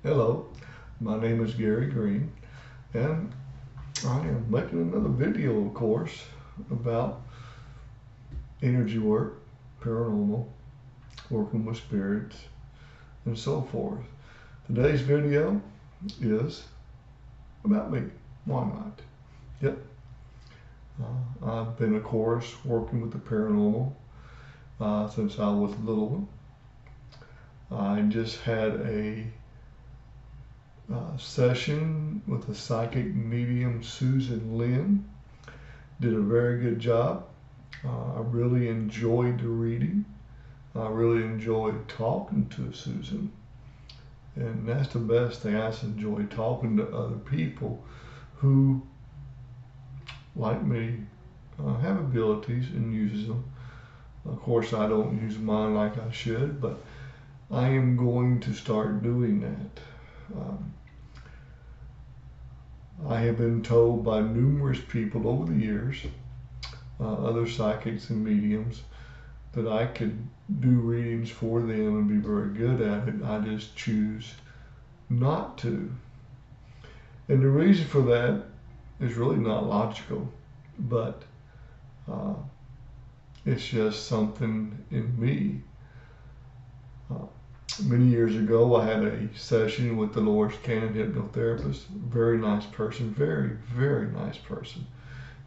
Hello, my name is Gary Green, and I am making another video, of course, about energy work, paranormal, working with spirits, and so forth. Today's video is about me. Why not? Yep. I've been, of course, working with the paranormal since I was a little one. I just had a session with the psychic medium Susan Lynn. Did a very good job. I really enjoyed the reading. I really enjoyed talking to Susan. And that's the best thing. I just enjoy talking to other people who, like me, have abilities and uses them. Of course, I don't use mine like I should, but I am going to start doing that. I have been told by numerous people over the years, other psychics and mediums, that I could do readings for them and be very good at it. I just choose not to. And the reason for that is really not logical, but it's just something in me. Many years ago, I had a session with Dolores Cannon, hypnotherapist. Very nice person, very, very nice person.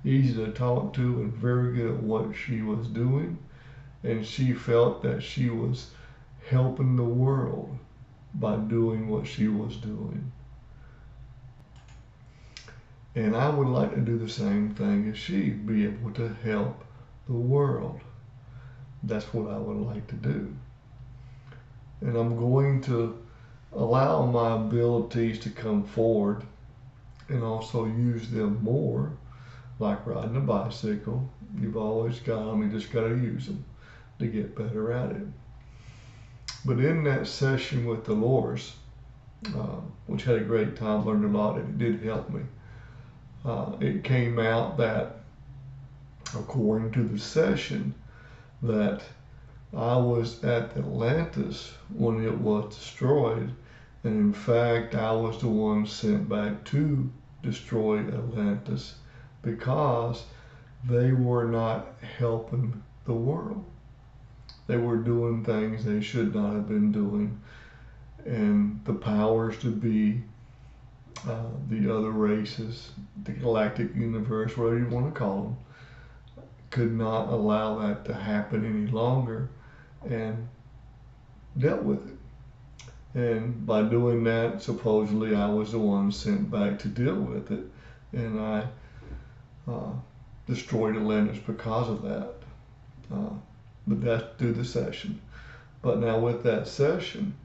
Easy to talk to and very good at what she was doing. And she felt that she was helping the world by doing what she was doing. And I would like to do the same thing as she, be able to help the world. That's what I would like to do. And I'm going to allow my abilities to come forward and also use them more, like riding a bicycle. You've always got them, you just got to use them to get better at it. But in that session with Dolores, which had a great time, learned a lot, and it did help me, it came out that, according to the session, that I was at Atlantis when it was destroyed, and in fact I was the one sent back to destroy Atlantis because they were not helping the world. They were doing things they should not have been doing, and the powers to be, the other races, the galactic universe, whatever you want to call them, could not allow that to happen any longer, and dealt with it. And by doing that, supposedly I was the one sent back to deal with it, and I destroyed Atlantis because of that. But that's through the session. But now with that session,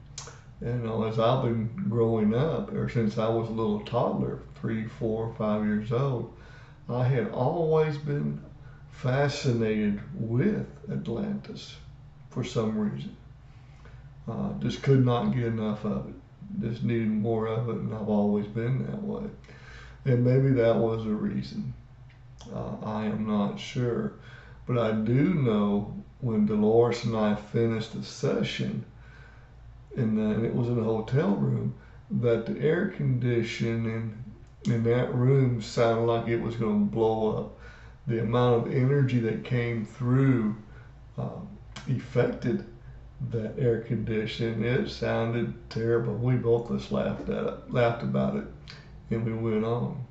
as I've been growing up, ever since I was a little toddler, 3, 4, 5 years old, I had always been fascinated with Atlantis for some reason. Just could not get enough of it. Just needed more of it, and I've always been that way. And maybe that was a reason. I am not sure. But I do know when Dolores and I finished the session, and it was in a hotel room, that the air conditioning in that room sounded like it was going to blow up. The amount of energy that came through affected that air conditioning. It sounded terrible. We both just laughed about it, and we went on.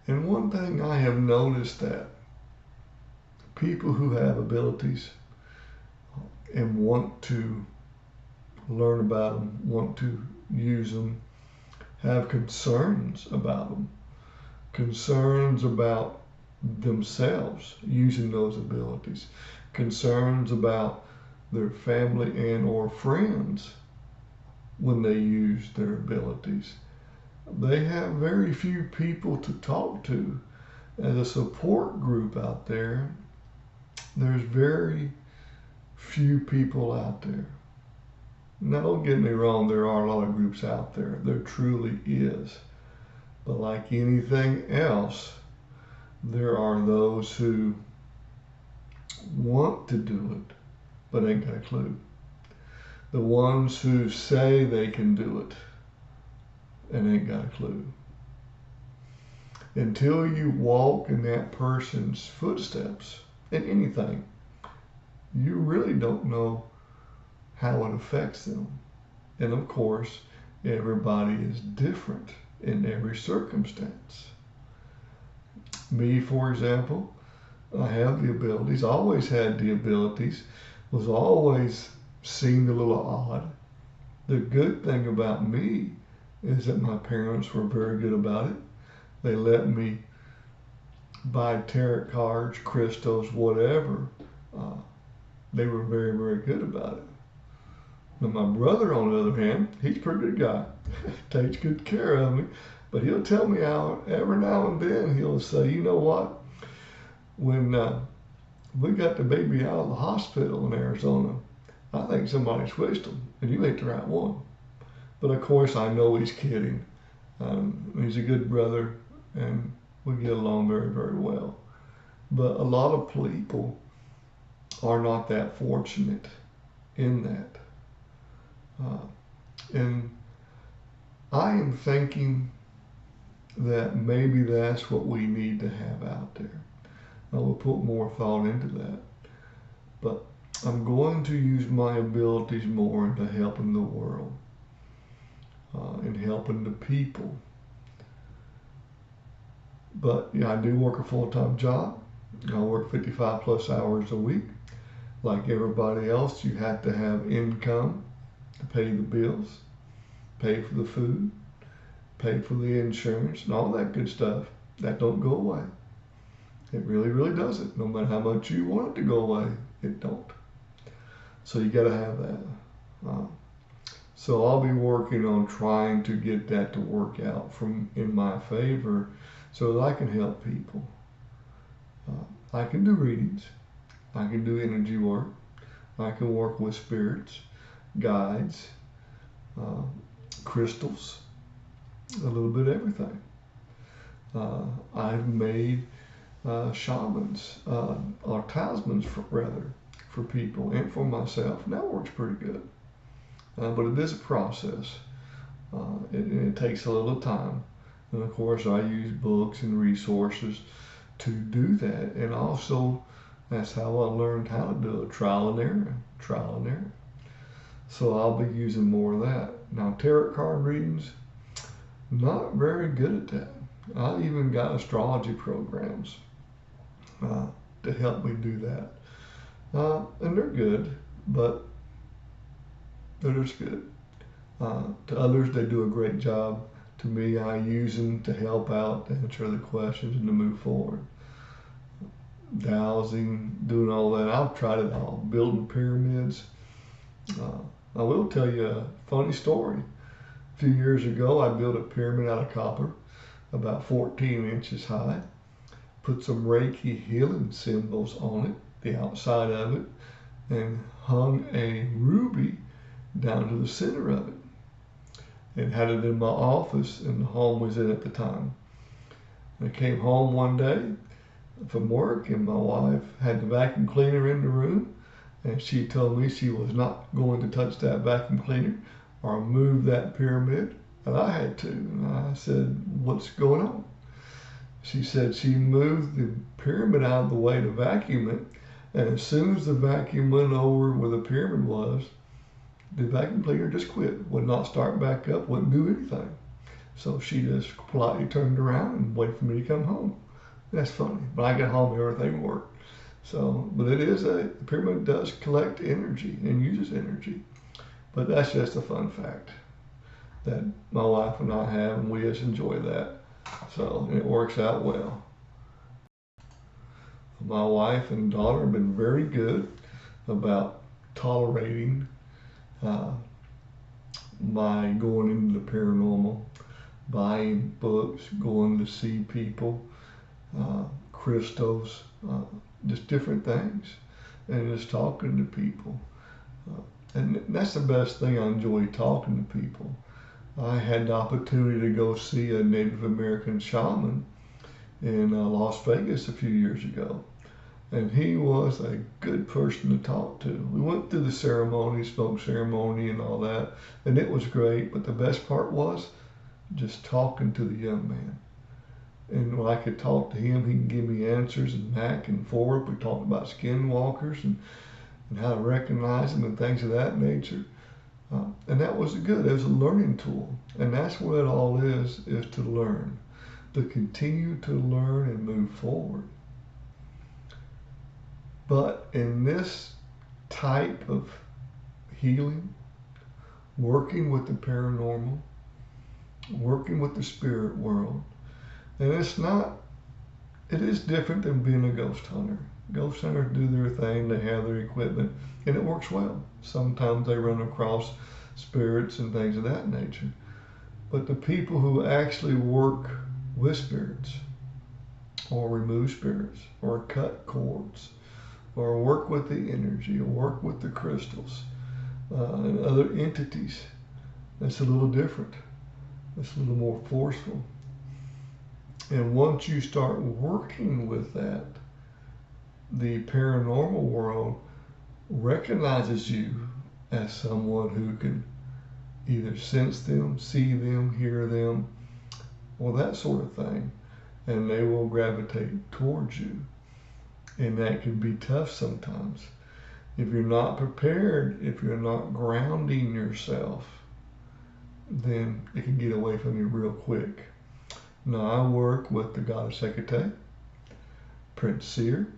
And one thing I have noticed, that people who have abilities and want to learn about them, want to use them, have concerns about them, concerns about themselves using those abilities, concerns about their family and or friends when they use their abilities. They have very few people to talk to. As a support group out there, there's very few people out there. Now, don't get me wrong, there are a lot of groups out there. There truly is. But like anything else, there are those who want to do it, but ain't got a clue. The ones who say they can do it and ain't got a clue. Until you walk in that person's footsteps in anything, you really don't know how it affects them. And of course, everybody is different in every circumstance. Me, for example, I have the abilities, always had the abilities, was always seemed a little odd. The good thing about me is that my parents were very good about it. They let me buy tarot cards, crystals, whatever. They were very, very good about it. Now my brother, on the other hand, he's a pretty good guy. Takes good care of me. But he'll tell me how every now and then he'll say, you know what? When we got the baby out of the hospital in Arizona, I think somebody switched him, and you ain't the right one. But of course, I know he's kidding. He's a good brother, and we get along very, very well. But a lot of people are not that fortunate in that. And I am thinking that maybe that's what we need to have out there. I will put more thought into that. But I'm going to use my abilities more into helping the world and helping the people. But yeah, I do work a full-time job. I work 55 plus hours a week. Like everybody else, you have to have income to pay the bills, pay for the food, pay for the insurance, and all that good stuff. That don't go away. It really, really doesn't. No matter how much you want it to go away, it don't. So you got to have that. So I'll be working on trying to get that to work out in my favor so that I can help people. I can do readings. I can do energy work. I can work with spirits, guides, crystals, a little bit of everything. I've made shamans, or talismans for people and for myself, and that works pretty good. But it is a process. It takes a little time. And of course, I use books and resources to do that. And also, that's how I learned how to do it, trial and error. So I'll be using more of that. Now, tarot card readings, not very good at that. I even got astrology programs to help me do that. And they're good, but they're just good. To others, they do a great job. To me, I use them to help out, to answer the questions, and to move forward. Dowsing, doing all that. I've tried it all. Building pyramids. I will tell you a funny story. A few years ago, I built a pyramid out of copper, about 14 inches high. Put some Reiki healing symbols on it, the outside of it, and hung a ruby down to the center of it. And had it in my office, and the home was in at the time. I came home one day from work, and my wife had the vacuum cleaner in the room, and she told me she was not going to touch that vacuum cleaner or move that pyramid, and I had to. And I said, "What's going on?" She said she moved the pyramid out of the way to vacuum it, and as soon as the vacuum went over where the pyramid was, the vacuum cleaner just quit, would not start back up, wouldn't do anything. So she just politely turned around and waited for me to come home. That's funny. But I got home, everything worked. So, but the pyramid does collect energy and uses energy. But that's just a fun fact that my wife and I have, and we just enjoy that. So it works out well. My wife and daughter have been very good about tolerating by going into the paranormal, buying books, going to see people, crystals, just different things, and just talking to people. And that's the best thing. I enjoy talking to people. I had the opportunity to go see a Native American shaman in Las Vegas a few years ago. And he was a good person to talk to. We went through the ceremony, smoke ceremony and all that, and it was great. But the best part was just talking to the young man. And when I could talk to him, he can give me answers and back and forth. We talked about skinwalkers and how to recognize them and things of that nature. And that was good. It was a learning tool. And that's what it all is to learn, to continue to learn and move forward. But in this type of healing, working with the paranormal, working with the spirit world, and it is different than being a ghost hunter. Ghost hunters do their thing, they have their equipment, and it works well. Sometimes they run across spirits and things of that nature. But the people who actually work with spirits, or remove spirits, or cut cords, or work with the energy, or work with the crystals, and other entities, that's a little different. It's a little more forceful. And once you start working with that, the paranormal world recognizes you as someone who can either sense them, see them, hear them, or that sort of thing, and they will gravitate towards you. And that can be tough sometimes. If you're not prepared, if you're not grounding yourself, then it can get away from you real quick. Now, I work with the goddess Hecate, Prince Seer,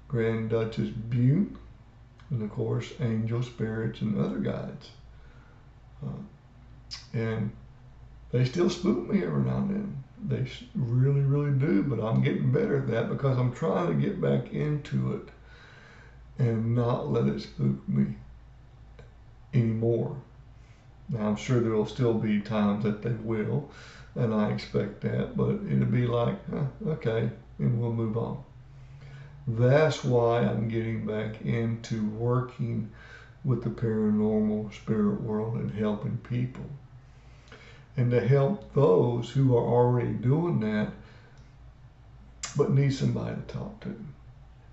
Grand Duchess Bune, and of course, angel spirits and other guides. And they still spook me every now and then. They really, really do, but I'm getting better at that because I'm trying to get back into it and not let it spook me anymore. Now, I'm sure there will still be times that they will, and I expect that, but it'll be like, okay, and we'll move on. That's why I'm getting back into working with the paranormal spirit world and helping people. And to help those who are already doing that, but need somebody to talk to,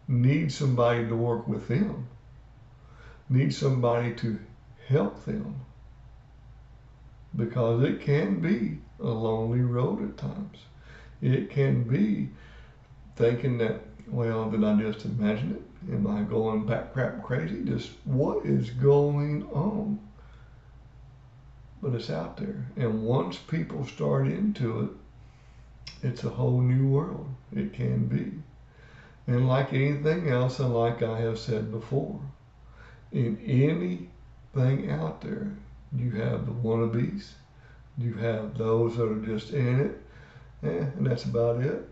need somebody to work with them, need somebody to help them. Because it can be a lonely road at times. It can be thinking that, well, did I just imagine it? Am I going back crap crazy? Just what is going on? But it's out there. And once people start into it, it's a whole new world. It can be. And like anything else, and like I have said before, in anything out there, you have the wannabes, you have those that are just in it, and that's about it.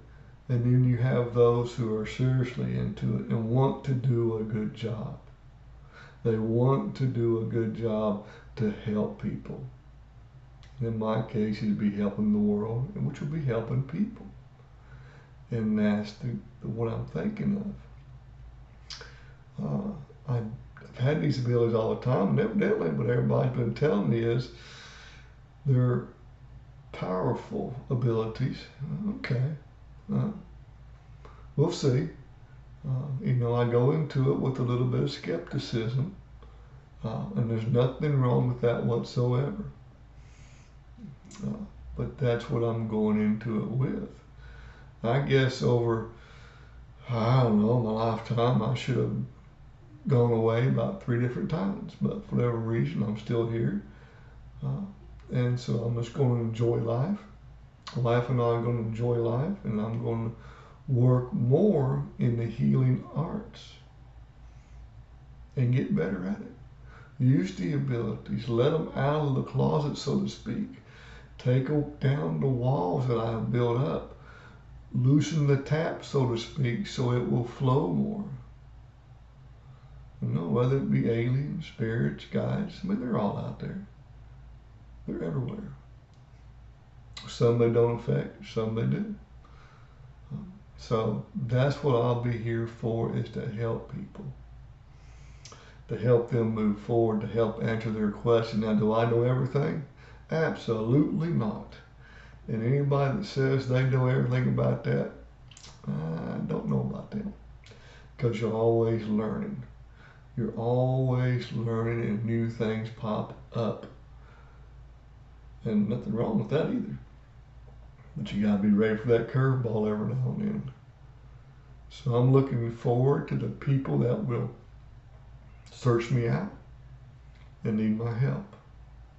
And then you have those who are seriously into it and want to do a good job. They want to do a good job to help people. In my case, it'd be helping the world, which will be helping people. And that's what I'm thinking of. I've had these abilities all the time, and evidently what everybody's been telling me is they're powerful abilities. Okay. We'll see. I go into it with a little bit of skepticism, and there's nothing wrong with that whatsoever. But that's what I'm going into it with. I guess over, I don't know, my lifetime, I should have gone away about 3 different times, but for whatever reason, I'm still here. And so I'm just going to enjoy life. Life and I are going to enjoy life, and I'm going to work more in the healing arts and get better at it. Use the abilities, let them out of the closet, so to speak. Take down the walls that I have built up. Loosen the tap, so to speak, so it will flow more. Whether it be aliens, spirits, guides, they're all out there. They're everywhere. Some they don't affect, some they do. So that's what I'll be here for, is to help people. To help them move forward, to help answer their questions. Now, do I know everything? Absolutely not. And anybody that says they know everything about that, I don't know about them. because you're always learning. You're always learning and new things pop up. And nothing wrong with that either. But you gotta be ready for that curveball every now and then. So I'm looking forward to the people that will search me out and need my help.